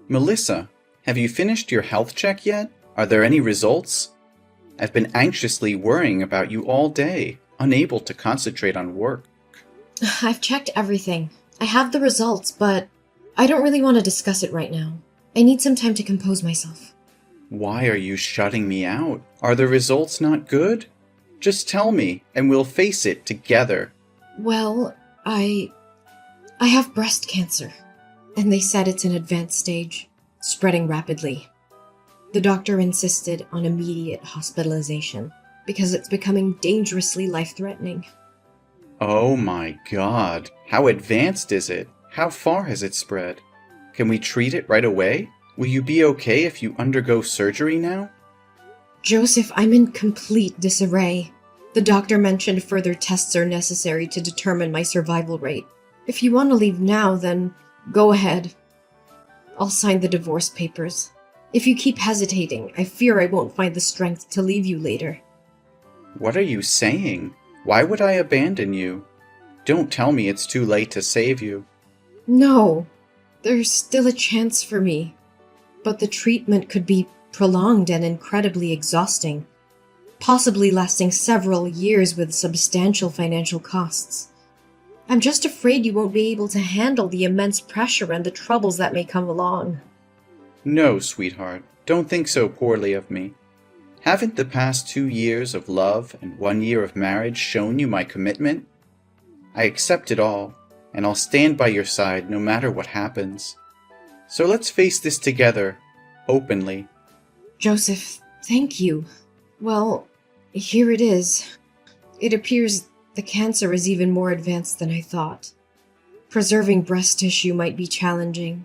Melissa, have you finished your health check yet? Are there any results? I've been anxiously worrying about you all day, unable to concentrate on work. I've checked everything. I have the results, but I don't really want to discuss it right now. I need some time to compose myself. Why are you shutting me out? Are the results not good? Just tell me, and we'll face it together. Well, I have breast cancer, and they said it's an advanced stage, spreading rapidly. The doctor insisted on immediate hospitalization because it's becoming dangerously life-threatening. Oh my god, how advanced is it? How far has it spread? Can we treat it right away? Will you be okay if you undergo surgery now? Joseph, I'm in complete disarray. The doctor mentioned further tests are necessary to determine my survival rate. If you want to leave now, then go ahead. I'll sign the divorce papers. If you keep hesitating, I fear I won't find the strength to leave you later. What are you saying? Why would I abandon you? Don't tell me it's too late to save you. No, there's still a chance for me. But the treatment could be prolonged and incredibly exhausting, possibly lasting several years with substantial financial costs. I'm just afraid you won't be able to handle the immense pressure and the troubles that may come along. No, sweetheart, don't think so poorly of me. Haven't the past 2 years of love and 1 year of marriage shown you my commitment? I accept it all, and I'll stand by your side no matter what happens. So let's face this together, openly. Joseph, thank you. Well, here it is. It appears the cancer is even more advanced than I thought. Preserving breast tissue might be challenging.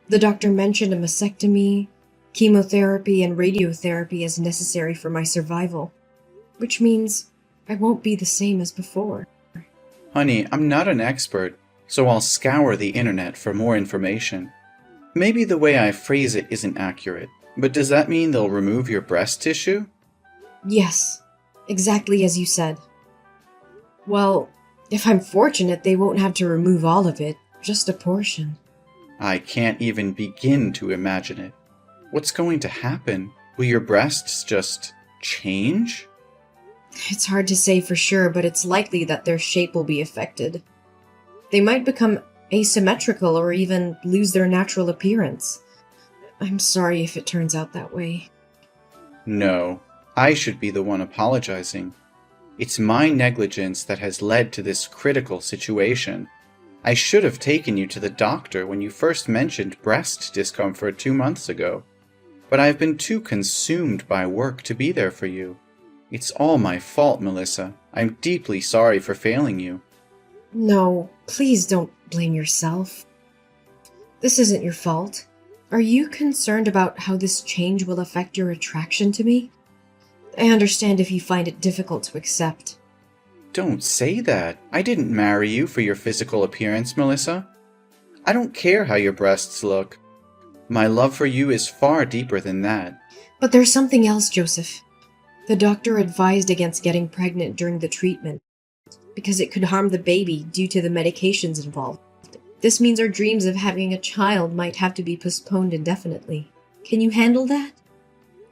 The doctor mentioned a mastectomy, chemotherapy, and radiotherapy as necessary for my survival, which means I won't be the same as before. Honey, I'm not an expert, so I'll scour the internet for more information. Maybe the way I phrase it isn't accurate, but does that mean they'll remove your breast tissue? Yes, exactly as you said. Well, if I'm fortunate, they won't have to remove all of it, just a portion. I can't even begin to imagine it. What's going to happen? Will your breasts just change? It's hard to say for sure, but it's likely that their shape will be affected. They might become asymmetrical or even lose their natural appearance. I'm sorry if it turns out that way. No, I should be the one apologizing. It's my negligence that has led to this critical situation. I should have taken you to the doctor when you first mentioned breast discomfort 2 months ago, but I've been too consumed by work to be there for you. It's all my fault, Melissa. I'm deeply sorry for failing you. No, please don't blame yourself. This isn't your fault. Are you concerned about how this change will affect your attraction to me? I understand if you find it difficult to accept. Don't say that. I didn't marry you for your physical appearance, Melissa. I don't care how your breasts look. My love for you is far deeper than that. But there's something else, Joseph. The doctor advised against getting pregnant during the treatment because it could harm the baby due to the medications involved. This means our dreams of having a child might have to be postponed indefinitely. Can you handle that?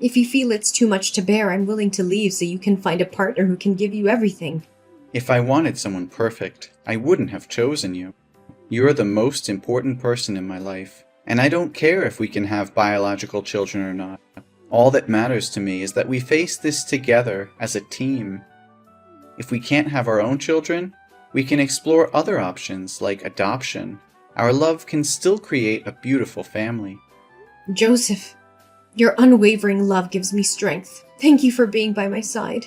If you feel it's too much to bear, I'm willing to leave so you can find a partner who can give you everything. If I wanted someone perfect, I wouldn't have chosen you. You're the most important person in my life, and I don't care if we can have biological children or not. All that matters to me is that we face this together as a team. If we can't have our own children, we can explore other options like adoption. Our love can still create a beautiful family. Joseph, your unwavering love gives me strength. Thank you for being by my side.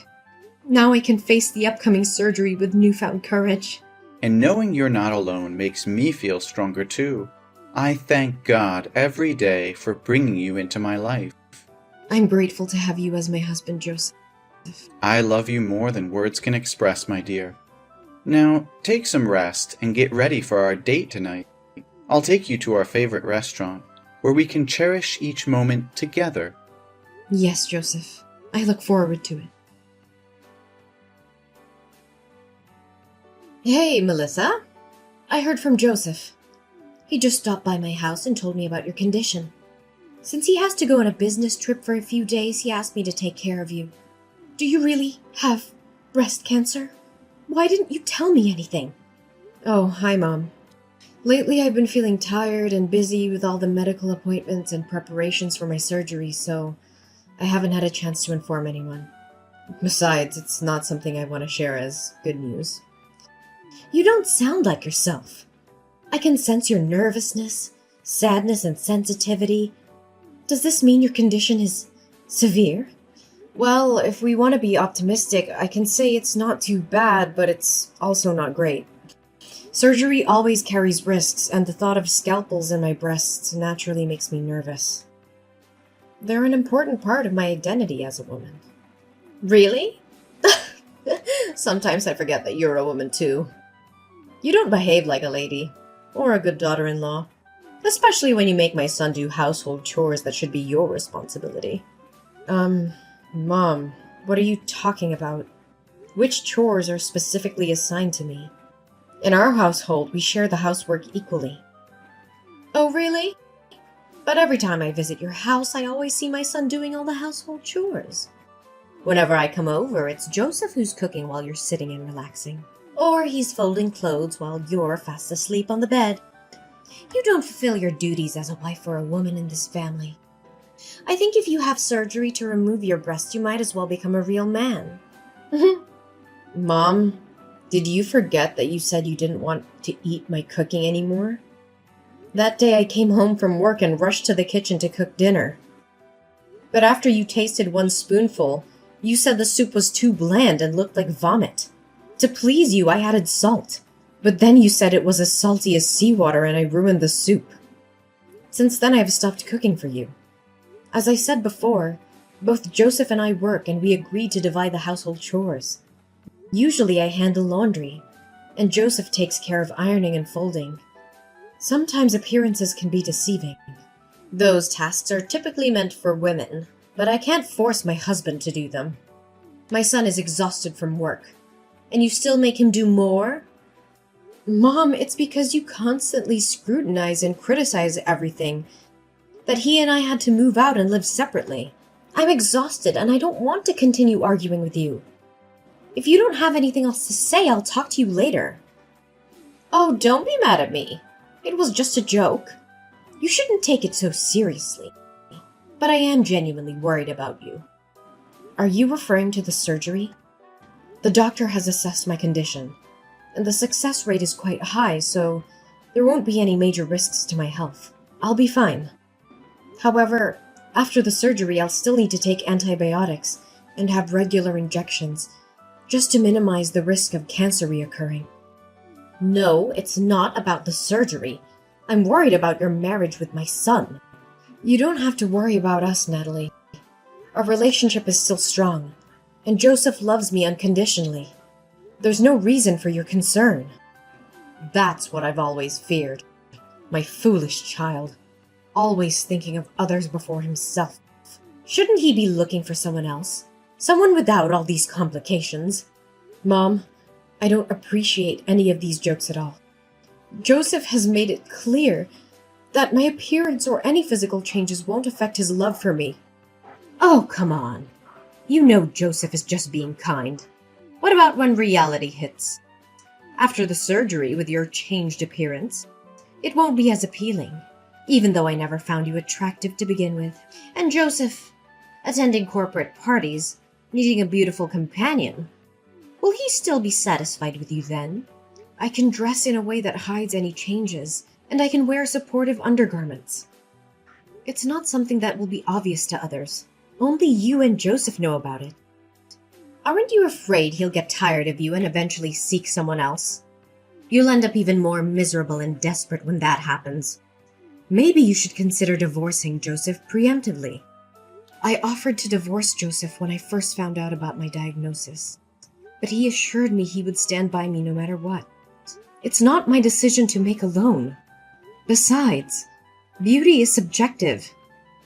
Now I can face the upcoming surgery with newfound courage. And knowing you're not alone makes me feel stronger too. I thank God every day for bringing you into my life. I'm grateful to have you as my husband, Joseph. I love you more than words can express, my dear. Now, take some rest and get ready for our date tonight. I'll take you to our favorite restaurant, where we can cherish each moment together. Yes, Joseph. I look forward to it. Hey, Melissa. I heard from Joseph. He just stopped by my house and told me about your condition. Since he has to go on a business trip for a few days, he asked me to take care of you. Do you really have breast cancer? Why didn't you tell me anything? Oh, hi, Mom. Lately, I've been feeling tired and busy with all the medical appointments and preparations for my surgery, so I haven't had a chance to inform anyone. Besides, it's not something I want to share as good news. You don't sound like yourself. I can sense your nervousness, sadness, and sensitivity. Does this mean your condition is severe? Well, if we want to be optimistic, I can say it's not too bad, but it's also not great. Surgery always carries risks, and the thought of scalpels in my breasts naturally makes me nervous. They're an important part of my identity as a woman. Really? Sometimes I forget that you're a woman too. You don't behave like a lady, or a good daughter-in-law, especially when you make my son do household chores that should be your responsibility. Mom, what are you talking about? Which chores are specifically assigned to me? In our household, we share the housework equally. Oh, really? But every time I visit your house, I always see my son doing all the household chores. Whenever I come over, it's Joseph who's cooking while you're sitting and relaxing. Or he's folding clothes while you're fast asleep on the bed. You don't fulfill your duties as a wife or a woman in this family. I think if you have surgery to remove your breast, you might as well become a real man. Mom, did you forget that you said you didn't want to eat my cooking anymore? That day I came home from work and rushed to the kitchen to cook dinner. But after you tasted one spoonful, you said the soup was too bland and looked like vomit. To please you, I added salt. But then you said it was as salty as seawater and I ruined the soup. Since then, I've stopped cooking for you. As I said before, both Joseph and I work and we agreed to divide the household chores. Usually I handle laundry, and Joseph takes care of ironing and folding. Sometimes appearances can be deceiving. Those tasks are typically meant for women, but I can't force my husband to do them. My son is exhausted from work, and you still make him do more? Mom, it's because you constantly scrutinize and criticize everything that he and I had to move out and live separately. I'm exhausted, and I don't want to continue arguing with you. If you don't have anything else to say, I'll talk to you later. Oh, don't be mad at me. It was just a joke. You shouldn't take it so seriously. But I am genuinely worried about you. Are you referring to the surgery? The doctor has assessed my condition, and the success rate is quite high, so there won't be any major risks to my health. I'll be fine. However, after the surgery, I'll still need to take antibiotics and have regular injections, just to minimize the risk of cancer reoccurring. No, it's not about the surgery. I'm worried about your marriage with my son. You don't have to worry about us, Natalie. Our relationship is still strong, and Joseph loves me unconditionally. There's no reason for your concern. That's what I've always feared. My foolish child, always thinking of others before himself. Shouldn't he be looking for someone else? Someone without all these complications? Mom, I don't appreciate any of these jokes at all. Joseph has made it clear that my appearance or any physical changes won't affect his love for me. Oh, come on. You know Joseph is just being kind. What about when reality hits? After the surgery, with your changed appearance, it won't be as appealing, even though I never found you attractive to begin with. And Joseph, attending corporate parties, needing a beautiful companion, will he still be satisfied with you then? I can dress in a way that hides any changes, and I can wear supportive undergarments. It's not something that will be obvious to others. Only you and Joseph know about it. Aren't you afraid he'll get tired of you and eventually seek someone else? You'll end up even more miserable and desperate when that happens. Maybe you should consider divorcing Joseph preemptively. I offered to divorce Joseph when I first found out about my diagnosis, but he assured me he would stand by me no matter what. It's not my decision to make alone. Besides, beauty is subjective,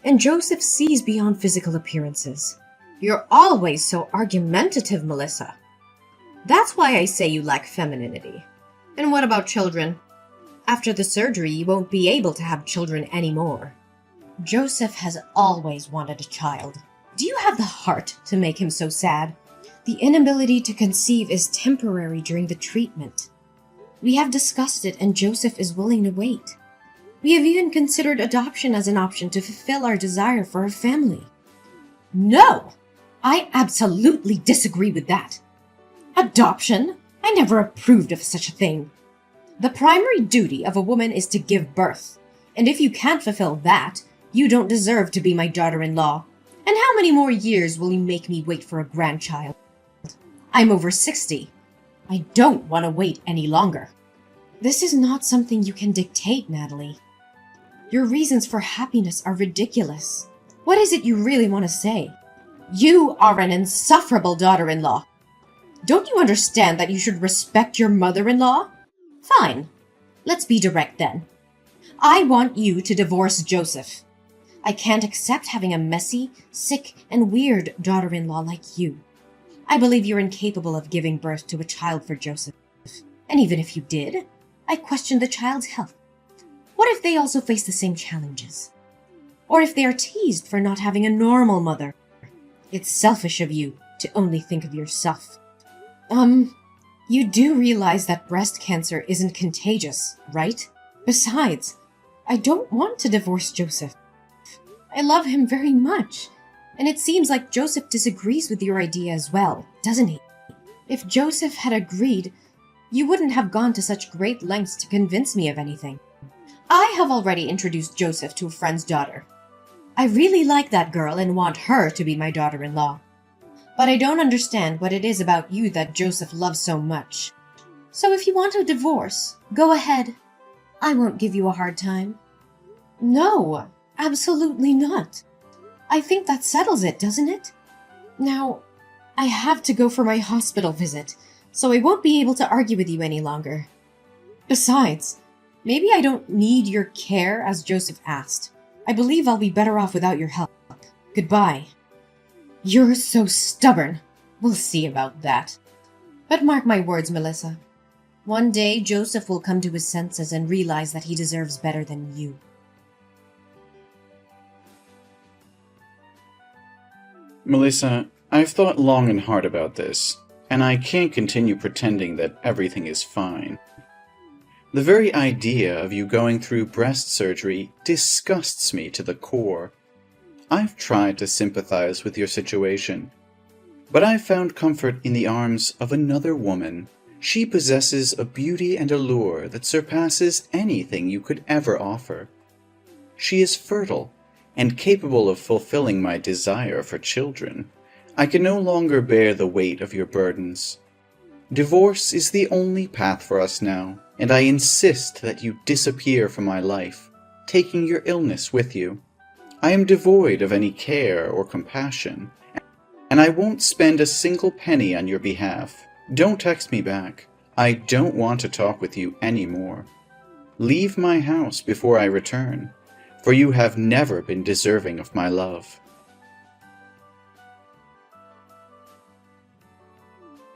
and Joseph sees beyond physical appearances. You're always so argumentative, Melissa. That's why I say you lack femininity. And what about children? After the surgery, you won't be able to have children anymore. Joseph has always wanted a child. Do you have the heart to make him so sad? The inability to conceive is temporary during the treatment. We have discussed it and Joseph is willing to wait. We have even considered adoption as an option to fulfill our desire for a family. No! I absolutely disagree with that. Adoption? I never approved of such a thing. The primary duty of a woman is to give birth, and if you can't fulfill that, you don't deserve to be my daughter-in-law. And how many more years will you make me wait for a grandchild? I'm over 60. I don't want to wait any longer. This is not something you can dictate, Natalie. Your reasons for happiness are ridiculous. What is it you really want to say? You are an insufferable daughter-in-law. Don't you understand that you should respect your mother-in-law? Fine. Let's be direct then. I want you to divorce Joseph. I can't accept having a messy, sick, and weird daughter-in-law like you. I believe you're incapable of giving birth to a child for Joseph. And even if you did, I question the child's health. What if they also face the same challenges? Or if they are teased for not having a normal mother? It's selfish of you to only think of yourself. You do realize that breast cancer isn't contagious, right? Besides, I don't want to divorce Joseph. I love him very much, and it seems like Joseph disagrees with your idea as well, doesn't he? If Joseph had agreed, you wouldn't have gone to such great lengths to convince me of anything. I have already introduced Joseph to a friend's daughter. I really like that girl and want her to be my daughter-in-law. But I don't understand what it is about you that Joseph loves so much. So if you want a divorce, go ahead. I won't give you a hard time. No, absolutely not. I think that settles it, doesn't it? Now, I have to go for my hospital visit, so I won't be able to argue with you any longer. Besides, maybe I don't need your care as Joseph asked. I believe I'll be better off without your help. Goodbye. You're so stubborn. We'll see about that. But mark my words, Melissa. One day, Joseph will come to his senses and realize that he deserves better than you. Melissa, I've thought long and hard about this, and I can't continue pretending that everything is fine. The very idea of you going through breast surgery disgusts me to the core. I've tried to sympathize with your situation, but I've found comfort in the arms of another woman. She possesses a beauty and allure that surpasses anything you could ever offer. She is fertile and capable of fulfilling my desire for children. I can no longer bear the weight of your burdens. Divorce is the only path for us now, and I insist that you disappear from my life, taking your illness with you. I am devoid of any care or compassion, and I won't spend a single penny on your behalf. Don't text me back. I don't want to talk with you anymore. Leave my house before I return, for you have never been deserving of my love.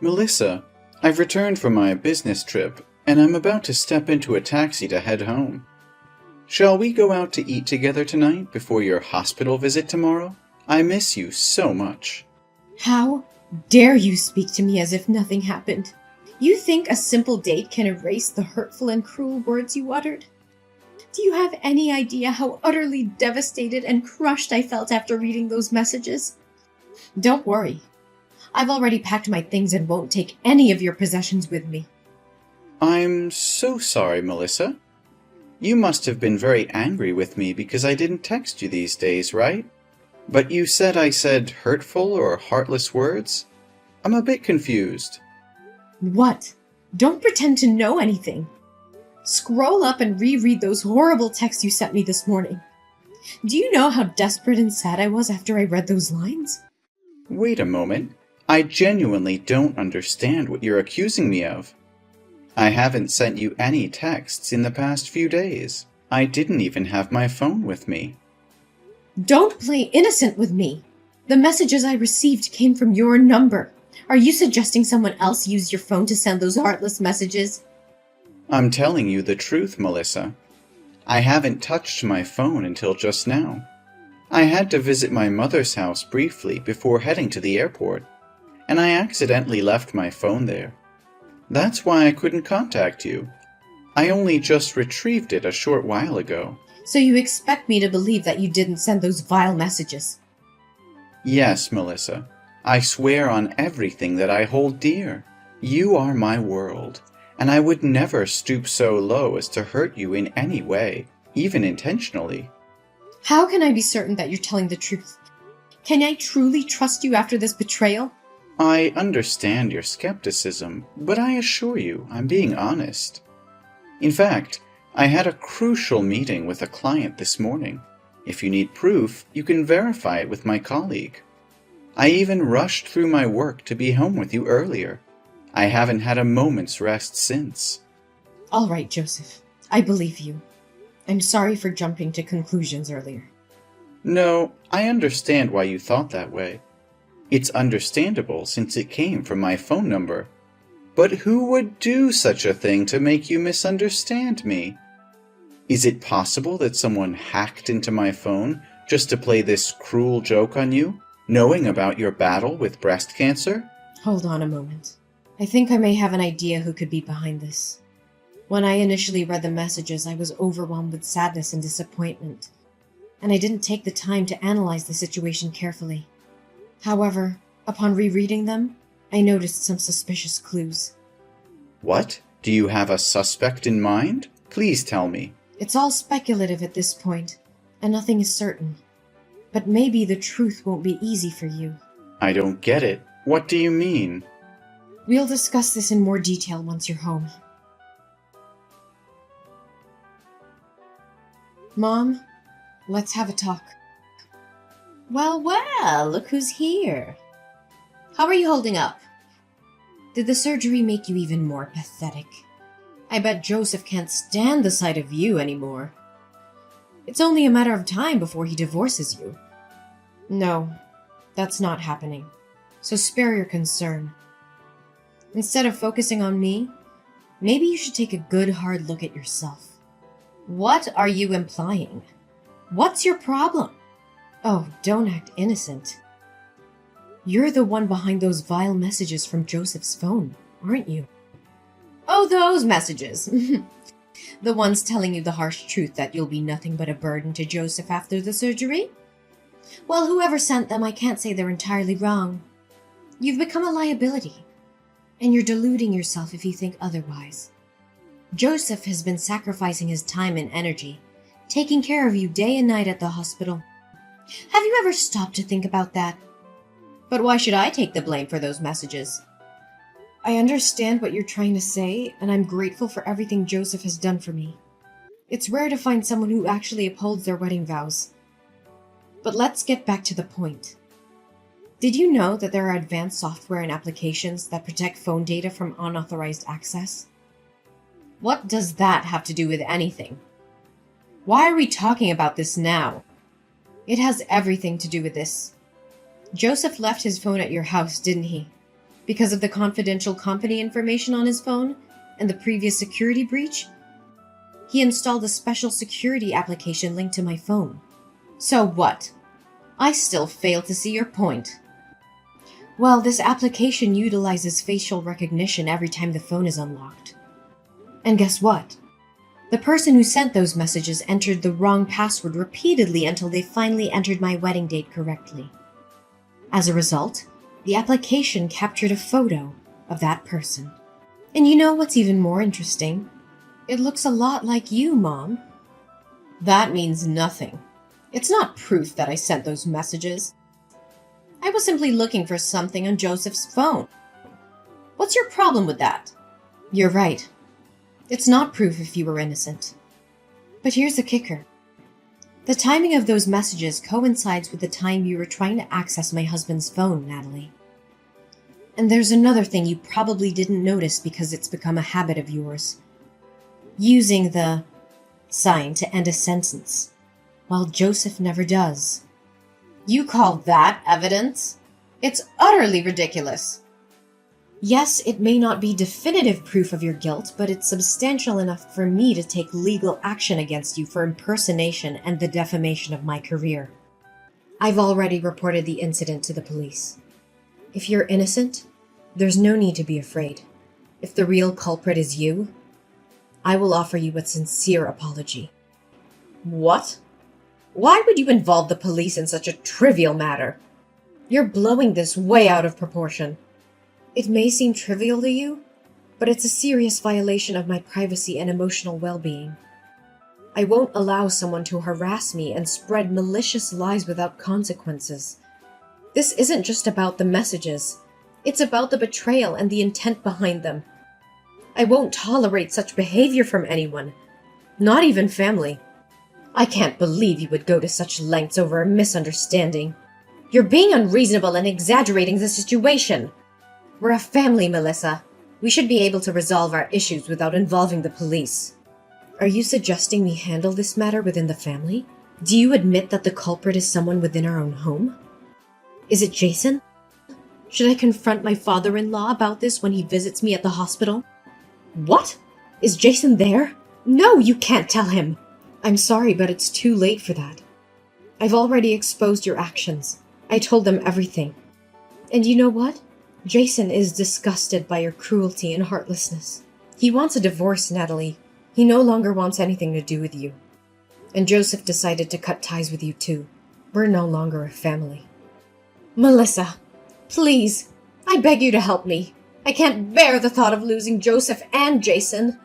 Melissa, I've returned from my business trip, and I'm about to step into a taxi to head home. Shall we go out to eat together tonight before your hospital visit tomorrow? I miss you so much. How dare you speak to me as if nothing happened? You think a simple date can erase the hurtful and cruel words you uttered? Do you have any idea how utterly devastated and crushed I felt after reading those messages? Don't worry. I've already packed my things and won't take any of your possessions with me. I'm so sorry, Melissa. You must have been very angry with me because I didn't text you these days, right? But you said I said hurtful or heartless words? I'm a bit confused. What? Don't pretend to know anything. Scroll up and reread those horrible texts you sent me this morning. Do you know how desperate and sad I was after I read those lines? Wait a moment. I genuinely don't understand what you're accusing me of. I haven't sent you any texts in the past few days. I didn't even have my phone with me. Don't play innocent with me. The messages I received came from your number. Are you suggesting someone else used your phone to send those heartless messages? I'm telling you the truth, Melissa. I haven't touched my phone until just now. I had to visit my mother's house briefly before heading to the airport, and I accidentally left my phone there. That's why I couldn't contact you. I only just retrieved it a short while ago. So you expect me to believe that you didn't send those vile messages? Yes, Melissa. I swear on everything that I hold dear. You are my world, and I would never stoop so low as to hurt you in any way, even intentionally. How can I be certain that you're telling the truth? Can I truly trust you after this betrayal? I understand your skepticism, but I assure you I'm being honest. In fact, I had a crucial meeting with a client this morning. If you need proof, you can verify it with my colleague. I even rushed through my work to be home with you earlier. I haven't had a moment's rest since. All right, Joseph. I believe you. I'm sorry for jumping to conclusions earlier. No, I understand why you thought that way. It's understandable since it came from my phone number. But who would do such a thing to make you misunderstand me? Is it possible that someone hacked into my phone just to play this cruel joke on you, knowing about your battle with breast cancer? Hold on a moment. I think I may have an idea who could be behind this. When I initially read the messages, I was overwhelmed with sadness and disappointment, and I didn't take the time to analyze the situation carefully. However, upon rereading them, I noticed some suspicious clues. What? Do you have a suspect in mind? Please tell me. It's all speculative at this point, and nothing is certain. But maybe the truth won't be easy for you. I don't get it. What do you mean? We'll discuss this in more detail once you're home. Mom, let's have a talk. Well, look who's here. How are you holding up? Did the surgery make you even more pathetic? I bet Joseph can't stand the sight of you anymore. It's only a matter of time before he divorces you. No, that's not happening. So spare your concern. Instead of focusing on me, maybe you should take a good hard look at yourself. What are you implying? What's your problem? Oh, don't act innocent. You're the one behind those vile messages from Joseph's phone, aren't you? Oh, those messages. The ones telling you the harsh truth that you'll be nothing but a burden to Joseph after the surgery? Well, whoever sent them, I can't say they're entirely wrong. You've become a liability, and you're deluding yourself if you think otherwise. Joseph has been sacrificing his time and energy, taking care of you day and night at the hospital. Have you ever stopped to think about that? But why should I take the blame for those messages? I understand what you're trying to say, and I'm grateful for everything Joseph has done for me. It's rare to find someone who actually upholds their wedding vows. But let's get back to the point. Did you know that there are advanced software and applications that protect phone data from unauthorized access? What does that have to do with anything? Why are we talking about this now? It has everything to do with this. Joseph left his phone at your house, didn't he? Because of the confidential company information on his phone and the previous security breach? He installed a special security application linked to my phone. So what? I still fail to see your point. Well, this application utilizes facial recognition every time the phone is unlocked. And guess what? The person who sent those messages entered the wrong password repeatedly until they finally entered my wedding date correctly. As a result, the application captured a photo of that person. And you know what's even more interesting? It looks a lot like you, Mom. That means nothing. It's not proof that I sent those messages. I was simply looking for something on Joseph's phone. What's your problem with that? You're right. It's not proof if you were innocent. But here's the kicker. The timing of those messages coincides with the time you were trying to access my husband's phone, Natalie. And there's another thing you probably didn't notice because it's become a habit of yours. Using the sign to end a sentence, while Joseph never does. You call that evidence? It's utterly ridiculous. Yes, it may not be definitive proof of your guilt, but it's substantial enough for me to take legal action against you for impersonation and the defamation of my career. I've already reported the incident to the police. If you're innocent, there's no need to be afraid. If the real culprit is you, I will offer you a sincere apology. What? Why would you involve the police in such a trivial matter? You're blowing this way out of proportion. It may seem trivial to you, but it's a serious violation of my privacy and emotional well-being. I won't allow someone to harass me and spread malicious lies without consequences. This isn't just about the messages. It's about the betrayal and the intent behind them. I won't tolerate such behavior from anyone, not even family. I can't believe you would go to such lengths over a misunderstanding. You're being unreasonable and exaggerating the situation. We're a family, Melissa. We should be able to resolve our issues without involving the police. Are you suggesting we handle this matter within the family? Do you admit that the culprit is someone within our own home? Is it Jason? Should I confront my father-in-law about this when he visits me at the hospital? What? Is Jason there? No, you can't tell him! I'm sorry, but it's too late for that. I've already exposed your actions. I told them everything. And you know what? Jason is disgusted by your cruelty and heartlessness. He wants a divorce, Natalie. He no longer wants anything to do with you. And Joseph decided to cut ties with you too. We're no longer a family. Melissa, please, I beg you to help me. I can't bear the thought of losing Joseph and Jason.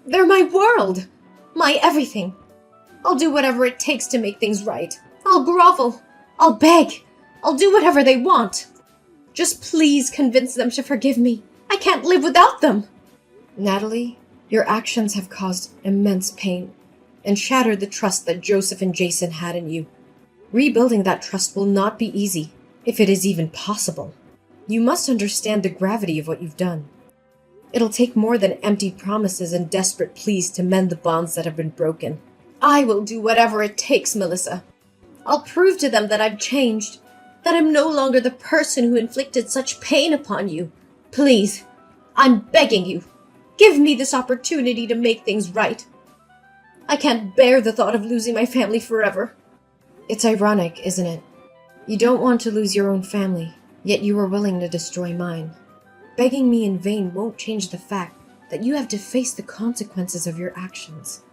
They're my world, my everything. I'll do whatever it takes to make things right. I'll grovel. I'll beg. I'll do whatever they want. Just please convince them to forgive me. I can't live without them. Natalie, your actions have caused immense pain and shattered the trust that Joseph and Jason had in you. Rebuilding that trust will not be easy, if it is even possible. You must understand the gravity of what you've done. It'll take more than empty promises and desperate pleas to mend the bonds that have been broken. I will do whatever it takes, Melissa. I'll prove to them that I've changed, that I'm no longer the person who inflicted such pain upon you. Please, I'm begging you, give me this opportunity to make things right. I can't bear the thought of losing my family forever. It's ironic, isn't it? You don't want to lose your own family, yet you are willing to destroy mine. Begging me in vain won't change the fact that you have to face the consequences of your actions.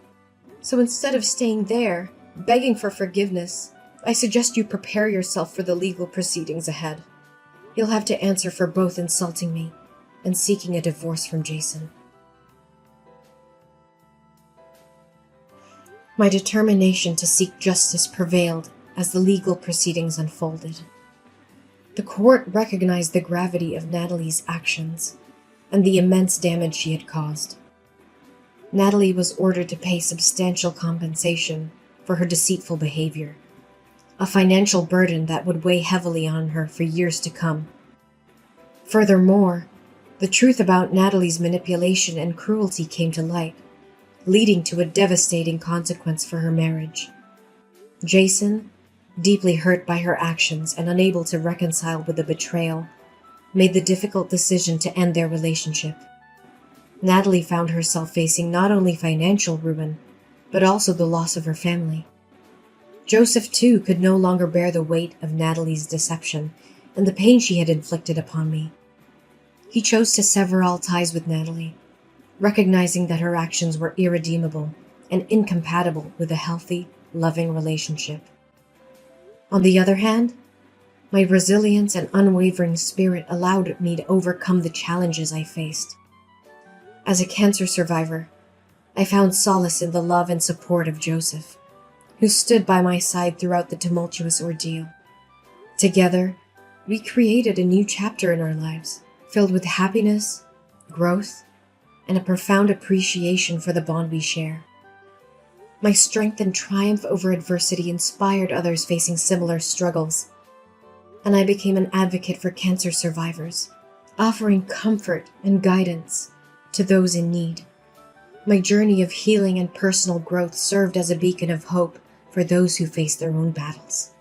So instead of staying there, begging for forgiveness, I suggest you prepare yourself for the legal proceedings ahead. You'll have to answer for both insulting me and seeking a divorce from Jason. My determination to seek justice prevailed as the legal proceedings unfolded. The court recognized the gravity of Natalie's actions and the immense damage she had caused. Natalie was ordered to pay substantial compensation for her deceitful behavior, a financial burden that would weigh heavily on her for years to come. Furthermore, the truth about Natalie's manipulation and cruelty came to light, leading to a devastating consequence for her marriage. Jason, deeply hurt by her actions and unable to reconcile with the betrayal, made the difficult decision to end their relationship. Natalie found herself facing not only financial ruin, but also the loss of her family. Joseph, too, could no longer bear the weight of Natalie's deception and the pain she had inflicted upon me. He chose to sever all ties with Natalie, recognizing that her actions were irredeemable and incompatible with a healthy, loving relationship. On the other hand, my resilience and unwavering spirit allowed me to overcome the challenges I faced. As a cancer survivor, I found solace in the love and support of Joseph, who stood by my side throughout the tumultuous ordeal. Together, we created a new chapter in our lives, filled with happiness, growth, and a profound appreciation for the bond we share. My strength and triumph over adversity inspired others facing similar struggles, and I became an advocate for cancer survivors, offering comfort and guidance to those in need. My journey of healing and personal growth served as a beacon of hope for those who face their own battles.